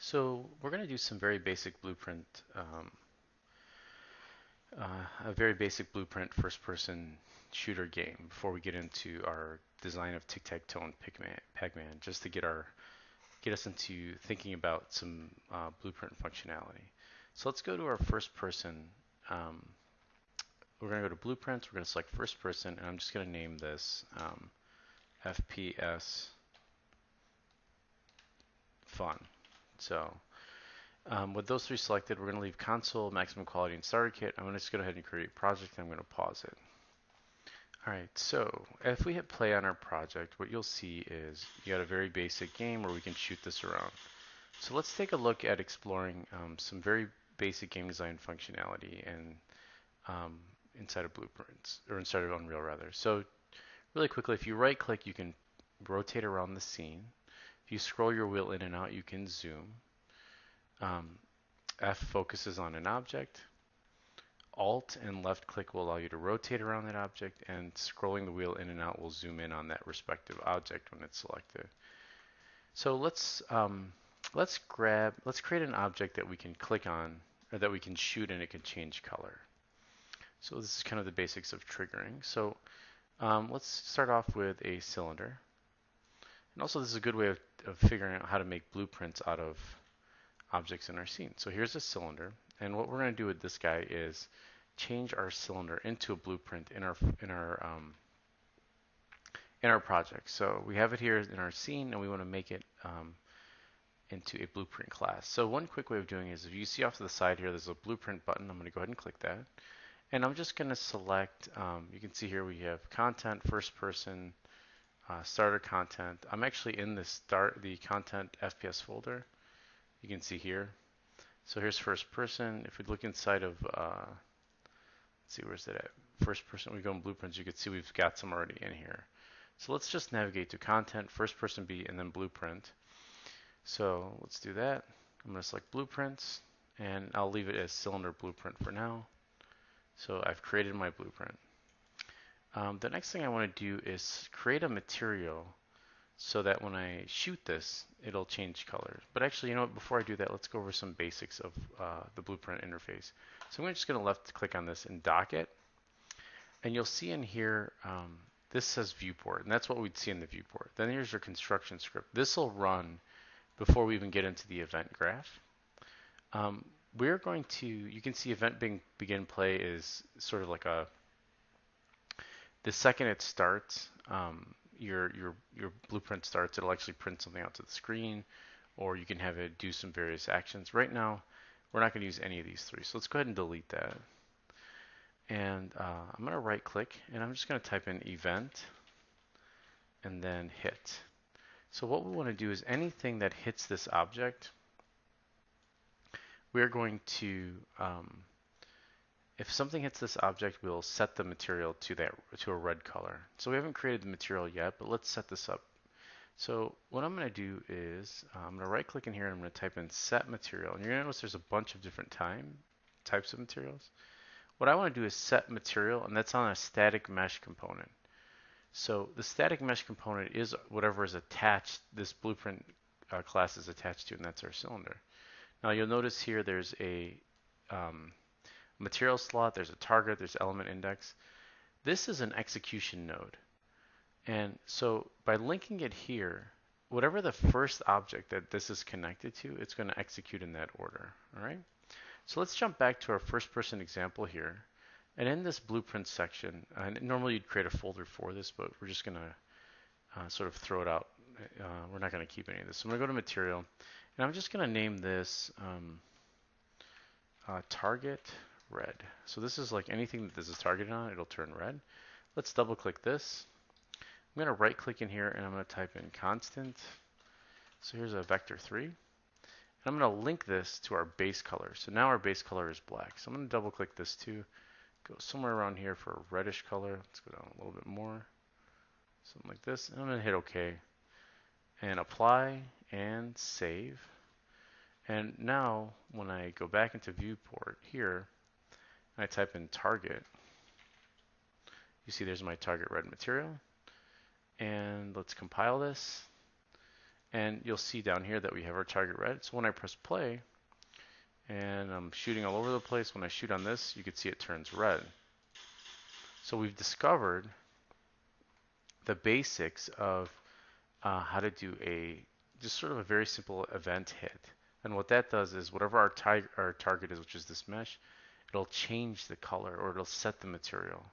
So we're going to do some very basic a very basic blueprint first-person shooter game before we get into our design of tic-tac-toe and Pac-Man, just to get us into thinking about some blueprint functionality. So let's go to our first-person. Um, we're going to go to blueprints. We're going to select first-person, and I'm just going to name this FPS fun. So with those three selected, we're going to leave console, maximum quality, and starter kit. I'm going to just go ahead and create a project. And I'm going to pause it. All right, so if we hit play on our project, what you'll see is you got a very basic game where we can shoot this around. So let's take a look at exploring some very basic game design functionality and um, inside of Blueprints, or inside of Unreal rather. So really quickly, if you right click, you can rotate around the scene. If you scroll your wheel in and out, you can zoom. Um, F focuses on an object. Alt and left click will allow you to rotate around that object, and scrolling the wheel in and out will zoom in on that respective object when it's selected. So let's create an object that we can click on, or that we can shoot, and it can change color. So this is kind of the basics of triggering. So let's start off with a cylinder. And also this is a good way of figuring out how to make blueprints out of objects in our scene. So here's a cylinder, and what we're going to do with this guy is change our cylinder into a blueprint in our project. So we have it here in our scene, and we want to make it into a blueprint class. So one quick way of doing it is, if you see off to the side here, there's a blueprint button. I'm going to go ahead and click that, and I'm just going to select. You can see here we have content, first person, starter content. I'm actually in the content FPS folder. You can see here. So here's first person. If we look inside of, let's see, where's that at? First person, we go in blueprints, you can see we've got some already in here. So let's just navigate to content, first person B, and then blueprint. So let's do that. I'm going to select blueprints, and I'll leave it as cylinder blueprint for now. So I've created my blueprint. The next thing I want to do is create a material so that when I shoot this, it'll change colors. But actually, you know what, before I do that, let's go over some basics of the blueprint interface. So I'm just going to left click on this and dock it. And you'll see in here, this says viewport, and that's what we'd see in the viewport. Then here's your construction script. This will run before we even get into the event graph. We're going to, you can see event begin play is sort of like the second it starts, your blueprint starts, it'll actually print something out to the screen, or you can have it do some various actions. Right now, we're not going to use any of these three, so let's go ahead and delete that. And I'm going to right click, and I'm just going to type in event and then hit. So what we want to do is anything that hits this object, we're going to, if something hits this object, we'll set the material to a red color. So we haven't created the material yet, but let's set this up. So what I'm going to do is I'm going to right click in here, and I'm going to type in set material. And you're going to notice there's a bunch of different types of materials. What I want to do is set material, and that's on a static mesh component. So the static mesh component is whatever is attached, this blueprint class is attached to, and that's our cylinder. Now you'll notice here there's a material slot, there's a target, there's element index. This is an execution node. And so by linking it here, whatever the first object that this is connected to, it's going to execute in that order. All right. So let's jump back to our first person example here. And in this blueprint section, normally you'd create a folder for this, but we're just going to sort of throw it out. We're not going to keep any of this. So I'm going to go to material, and I'm just going to name this target red. So this is like anything that this is targeted on, it'll turn red. Let's double click this. I'm going to right click in here, and I'm going to type in constant. So here's a vector 3. And I'm going to link this to our base color. So now our base color is black. So I'm going to double click this too. Go somewhere around here for a reddish color. Let's go down a little bit more. Something like this. And I'm going to hit OK. And apply and save. And now when I go back into viewport here, and I type in target, you see there's my target red material. And let's compile this. And you'll see down here that we have our target red. So when I press play and I'm shooting all over the place, when I shoot on this, you can see it turns red. So we've discovered the basics of how to do just sort of a very simple event hit. And what that does is whatever our target is, which is this mesh, it'll change the color or it'll set the material.